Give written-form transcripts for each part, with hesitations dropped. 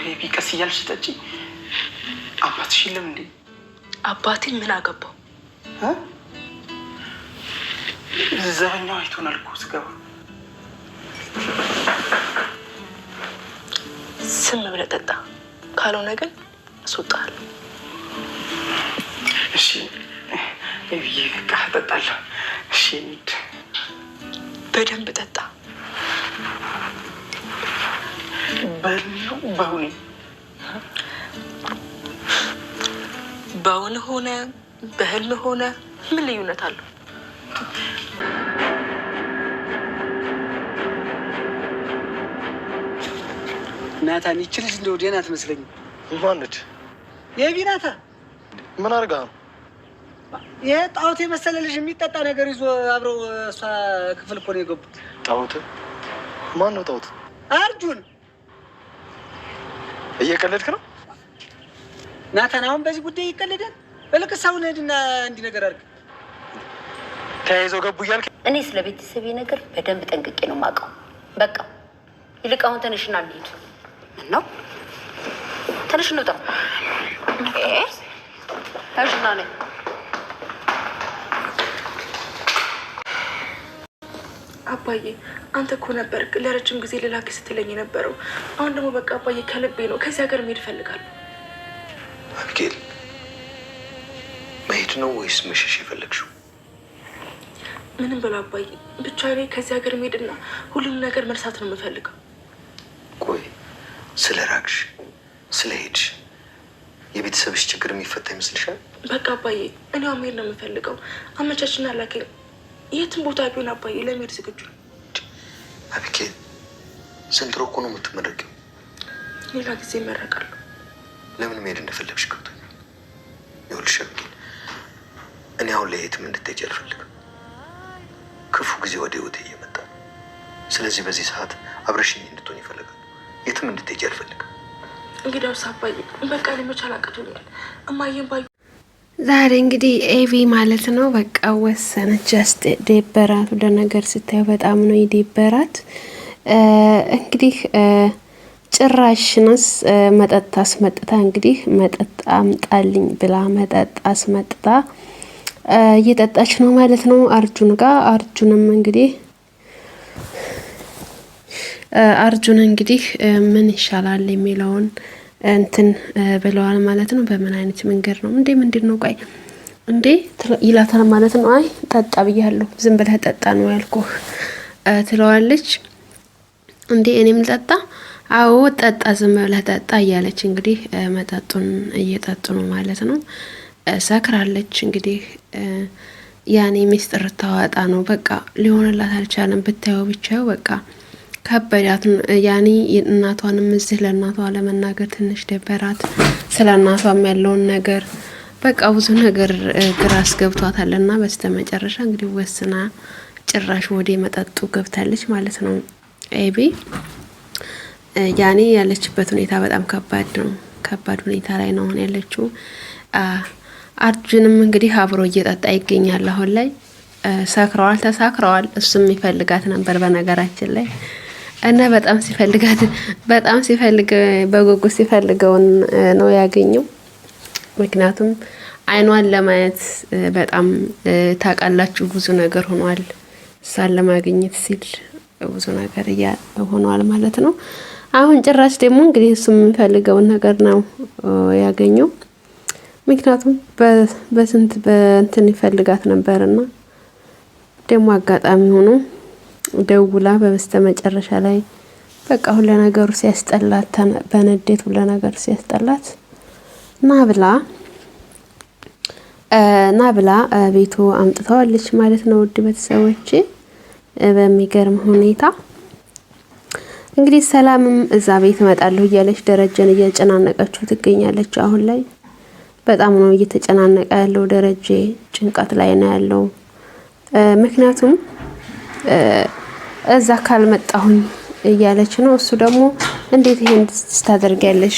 ቤቢ ቀስ እያልሽ ጠጪ። አባትሽ የለም እንዴ? አባቴ ምን አገባው? ዘበኛው አይቶናል እኮ ስገባ። ስም ብለህ ጠጣ፣ ካልሆነ ግን አስወጣለሁ። እሺ ቤቢዬ በቃ እጠጣለሁ። እሺ እንሂድ። በደንብ ጠጣ። በውን ሆነ በህልም ሆነ ምን ልዩነት አለው? ናታን ይቺ ልጅ እንደው ደህና አትመስለኝም። ማነች? የቢ ናታ። ምን አድርጋ ነው? የጣውት የመሰለ ልጅ የሚጠጣ ነገር ይዞ አብረው እሷ ክፍል እኮ ነው የገቡት። ጣውት? ማን ነው ጣውት? አርጁን። እየቀለድክ ነው ናታን? አሁን በዚህ ጉዳይ ይቀለዳል? እልቅስ አሁን ሂድና እንዲህ ነገር አድርግ። ተያይዘው ገቡ እያልክ? እኔ ስለ ቤተሰቤ ነገር በደንብ ጠንቅቄ ነው የማውቀው። በቃ ይልቅ አሁን ተነሽና እንሂድ። ነው ተነሽ እንውጣ። ተነሽና ነኝ። አባዬ አንተ እኮ ነበርክ ለረጅም ጊዜ ልላክ ስትለኝ የነበረው። አሁን ደግሞ በቃ አባዬ ከልቤ ነው ከዚህ ሀገር መሄድ እፈልጋለሁ። አቢጌል መሄድ ነው ወይስ መሸሽ የፈለግሽው? ምንም ብሎ አባዬ፣ ብቻ እኔ ከዚህ ሀገር መሄድና ሁሉም ነገር መርሳት ነው የምፈልገው። ቆይ ስለ ራቅሽ ስለ ሄድሽ የቤተሰብሽ ችግር የሚፈታ ይመስልሻል? በቃ አባዬ እኔ መሄድ ነው የምፈልገው። አመቻችና ላከኝ። የትም ቦታ ቢሆን አባዬ ለመሄድ ዝግጁ ነው። አቢጌል ዘንድሮ እኮ ነው የምትመረቂው። ሌላ ጊዜ እመረቃለሁ። ለምን መሄድ እንደፈለግሽ ገብቶኛል። ይኸውልሽ አቢጌል፣ እኔ አሁን ላይ የትም እንድትሄጂ አልፈልግም። ክፉ ጊዜ ወደ ህይወቴ እየመጣ ነው። ስለዚህ በዚህ ሰዓት አብረሽኝ እንድትሆን ይፈልጋል። የትም እንድትሄጂ አልፈልግም። እንግዲያውስ አባዬ በቃ ለመቻል አቅቶኛል። እማዬን ባዩ ዛሬ እንግዲህ ኤቪ ማለት ነው በቃ ወሰነች። ጀስት ደበራት። ወደ ነገር ስታዩ በጣም ነው የደበራት። እንግዲህ ጭራሽንስ መጠጥ አስመጥታ እንግዲህ መጠጥ አምጣልኝ ብላ መጠጥ አስመጥታ እየጠጣች ነው ማለት ነው አርጁን ጋር። አርጁን እንግዲህ ምን ይሻላል የሚለውን እንትን ብለዋል ማለት ነው። በምን አይነት መንገድ ነው እንዴ? ምንድነው? ቆይ እንዴ ይላታል ማለት ነው። አይ ጠጣ ብያለሁ፣ ዝም ብለህ ጠጣ ነው ያልኩህ ትለዋለች። እንዴ እኔም ልጠጣ? አዎ ጠጣ፣ ዝም ብለህ ጠጣ እያለች እንግዲህ መጠጡን እየጠጡ ነው ማለት ነው። ሰክራለች እንግዲህ ያኔ ሚስጥር ታዋጣ ነው። በቃ ሊሆንላት አልቻለም። ብታየው ብቻው በቃ ከበዳት። ያኔ እናቷንም እዚህ ለእናቷ ለመናገር ትንሽ ደበራት። ስለ እናቷም ያለውን ነገር በቃ ብዙ ነገር ግራ አስገብቷታልና በስተመጨረሻ እንግዲህ ወስና ጭራሽ ወደ መጠጡ ገብታለች ማለት ነው። ኤቢ ያኔ ያለችበት ሁኔታ በጣም ከባድ ነው። ከባድ ሁኔታ ላይ ነው ያለችው። አርጁንም እንግዲህ አብሮ እየጠጣ ይገኛል አሁን ላይ። ሰክረዋል፣ ተሳክረዋል። እሱም ይፈልጋት ነበር በነገራችን ላይ እና በጣም ሲፈልግ በጉጉት ሲፈልገውን ነው ያገኘው። ምክንያቱም አይኗን ለማየት በጣም ታውቃላችሁ ብዙ ነገር ሆኗል። እሷን ለማግኘት ሲል ብዙ ነገር ሆኗል ማለት ነው። አሁን ጭራሽ ደግሞ እንግዲህ እሱ የሚፈልገውን ነገር ነው ያገኘው። ምክንያቱም በስንት በእንትን ይፈልጋት ነበርና ደግሞ አጋጣሚ ሆኖ ደውላ በመጨረሻ ላይ በቃ ሁሉ ነገሩ ሲያስጠላት በንዴት ሁሉ ነገር ሲያስጠላት ና ብላ ቤቱ አምጥተዋለች ማለት ነው። ውድ ቤተሰቦቼ በሚገርም ሁኔታ እንግዲህ ሰላምም እዛ ቤት እመጣለሁ እያለች ደረጀን እያጨናነቀችው ትገኛለች። አሁን ላይ በጣም ነው እየተጨናነቀ ያለው ደረጀ፣ ጭንቀት ላይ ነው ያለው። ምክንያቱም እዛ ካልመጣሁኝ እያለች ነው። እሱ ደግሞ እንዴት ይሄን ታደርጊያለሽ?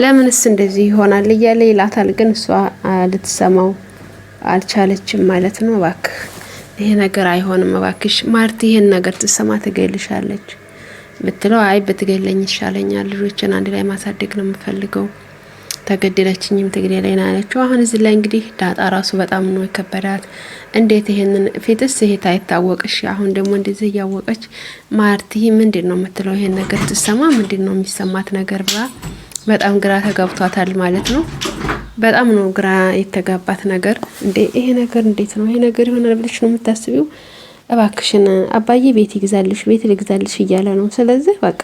ለምንስ እንደዚህ ይሆናል እያለ ይላታል። ግን እሷ ልትሰማው አልቻለችም ማለት ነው። እባክህ ይሄ ነገር አይሆንም፣ እባክሽ ማርቲ ይሄን ነገር ትሰማ ትገልሻለች ብትለው አይ ብትገለኝ ይሻለኛል፣ ልጆችን አንድ ላይ ማሳደግ ነው የምፈልገው፣ ተገደለችኝም ትግሬ ላይ ነው ያለችው። አሁን እዚህ ላይ እንግዲህ ዳጣ ራሱ በጣም ነው የከበዳት። እንዴት ይሄንን ፊትስ ይሄ ታይታወቅሽ፣ አሁን ደግሞ እንደዚህ እያወቀች ማርቲ ምንድነው የምትለው? ይሄን ነገር ትሰማ ምንድነው የሚሰማት ነገር ብላ በጣም ግራ ተጋብቷታል ማለት ነው። በጣም ነው ግራ የተጋባት ነገር። እንዴ ይሄ ነገር እንዴት ነው ይሄ ነገር ይሆናል ብለሽ ነው የምታስቢው? እባክሽን አባዬ ቤት ይግዛልሽ፣ ቤት ልግዛልሽ እያለ ነው። ስለዚህ በቃ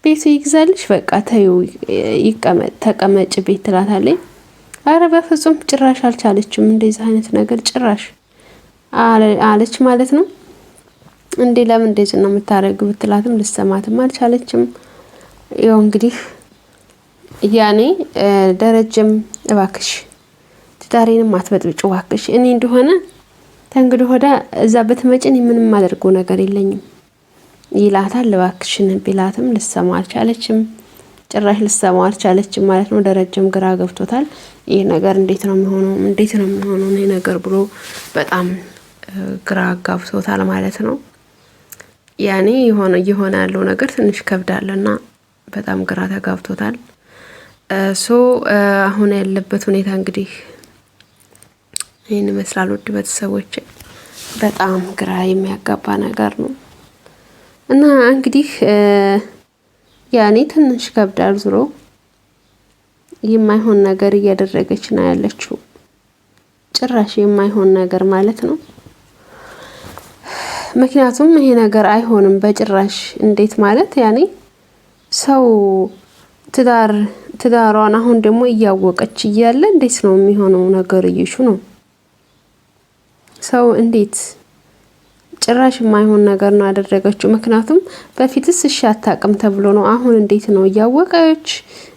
ቤቱ ይግዛልሽ፣ በቃ ተይው ይቀመጥ፣ ተቀመጭ ቤት ትላታለች። አረ በፍጹም ጭራሽ አልቻለችም። እንደዚህ አይነት ነገር ጭራሽ አለች ማለት ነው። እንዴ ለምን እንደዚህ ነው የምታረጊው ብትላትም ልሰማትም አልቻለችም። ያው እንግዲህ ያኔ ደረጀም እባክሽ ትዳሬንም አትበጥብጭ እባክሽ፣ እኔ እንደሆነ ተንግዶ ሆዳ እዛ በትመጭን ምንም ማደርገው ነገር የለኝም ይላታል። እባክሽን ቢላትም ልሰማው አልቻለችም። ጭራሽ ልሰማው አልቻለችም ማለት ነው። ደረጀም ግራ ገብቶታል። ይሄ ነገር እንዴት ነው የሚሆነው? እንዴት ነው የሚሆነው ይሄ ነገር ብሎ በጣም ግራ ጋብቶታል ማለት ነው። ያኔ የሆነ ያለው ነገር ትንሽ ከብዳልና በጣም ግራ ተጋብቶታል። አሁን ያለበት ሁኔታ እንግዲህ ይህን ይመስላል። ውድ ቤተሰቦች በጣም ግራ የሚያጋባ ነገር ነው እና እንግዲህ ያኔ ትንሽ ከብዳል። ዙሮ የማይሆን ነገር እያደረገች ነው ያለችው፣ ጭራሽ የማይሆን ነገር ማለት ነው። ምክንያቱም ይሄ ነገር አይሆንም በጭራሽ። እንዴት ማለት ያኔ ሰው ትዳሯን አሁን ደግሞ እያወቀች እያለ እንዴት ነው የሚሆነው ነገር? እይሹ ነው ሰው እንዴት ጭራሽ የማይሆን ነገር ነው ያደረገችው። ምክንያቱም በፊትስ እሺ አታውቅም ተብሎ ነው። አሁን እንዴት ነው እያወቀች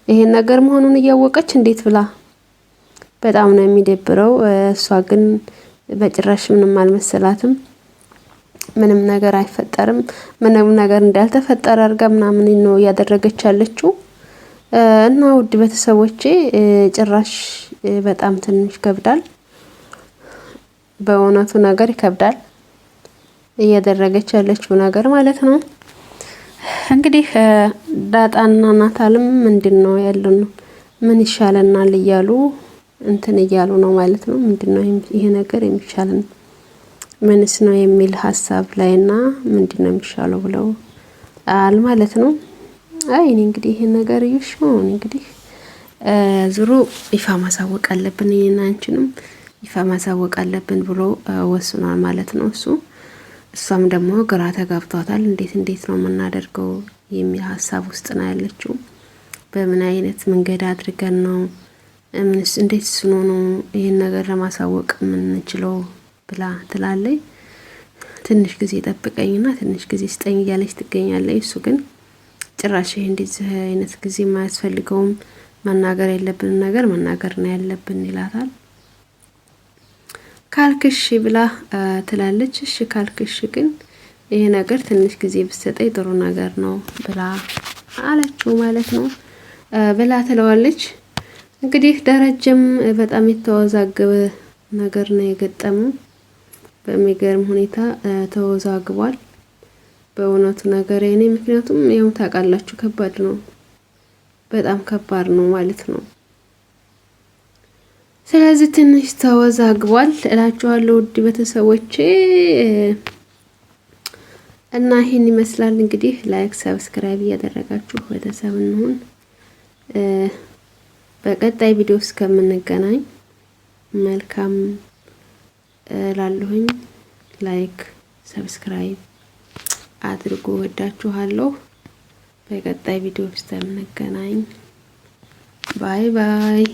ይሄን ነገር መሆኑን እያወቀች እንዴት ብላ? በጣም ነው የሚደብረው። እሷ ግን በጭራሽ ምንም አልመሰላትም። ምንም ነገር አይፈጠርም፣ ምንም ነገር እንዳልተፈጠረ አድርጋ ምናምን ነው ያደረገች ያለችው። እና ውድ ቤተሰቦቼ ጭራሽ በጣም ትንሽ ከብዳል። በእውነቱ ነገር ይከብዳል እያደረገች ያለችው ነገር ማለት ነው። እንግዲህ ዳጣና ናታልም ምንድነው ያለው ምን ይሻለናል እያሉ እንትን እያሉ ነው ማለት ነው። ምንድነው ይሄ ነገር የሚሻለን ምንስ ነው የሚል ሀሳብ ላይና ምንድነው የሚሻለው ብለው አል ማለት ነው። አይ እኔ እንግዲህ ይሄ ነገር ይሽው እንግዲህ ዙሩ ይፋ ማሳወቅ አለብን፣ ይሄን አንቺንም ይፋ ማሳወቅ አለብን ብሎ ወስኗል ማለት ነው እሷም ደግሞ ግራ ተጋብቷታል። እንዴት ነው የምናደርገው የሚል ሀሳብ ውስጥ ነው ያለችው። በምን አይነት መንገድ አድርገን ነው እንዴት ነው ይሄን ነገር ለማሳወቅ የምንችለው ብላ ትላለች። ትንሽ ጊዜ ጠብቀኝና ትንሽ ጊዜ ስጠኝ እያለች ትገኛለች። እሱ ግን ጭራሽ ይሄ እንደዚህ አይነት ጊዜ ማያስፈልገውም፣ መናገር ያለብን ነገር መናገር ነው ያለብን ይላታል። ካልክሽ ብላ ትላለች። እሺ ካልክሽ ግን ይሄ ነገር ትንሽ ጊዜ ብትሰጠኝ ጥሩ ነገር ነው ብላ አለችው ማለት ነው ብላ ትለዋለች። እንግዲህ ደረጀም በጣም የተወዛገበ ነገር ነው የገጠመው። በሚገርም ሁኔታ ተወዛግቧል በእውነቱ ነገር የኔ። ምክንያቱም ያው ታውቃላችሁ ከባድ ነው፣ በጣም ከባድ ነው ማለት ነው። ስለዚህ ትንሽ ተወዛግቧል እላችኋለሁ ውድ ቤተሰቦቼ። እና ይሄን ይመስላል እንግዲህ። ላይክ ሰብስክራይብ እያደረጋችሁ ቤተሰብ እንሁን። በቀጣይ ቪዲዮ እስከምንገናኝ መልካም ላለሁኝ ላይክ ሰብስክራይብ አድርጉ። ወዳችኋለሁ። በቀጣይ ቪዲዮ እስከምንገናኝ ባይ ባይ።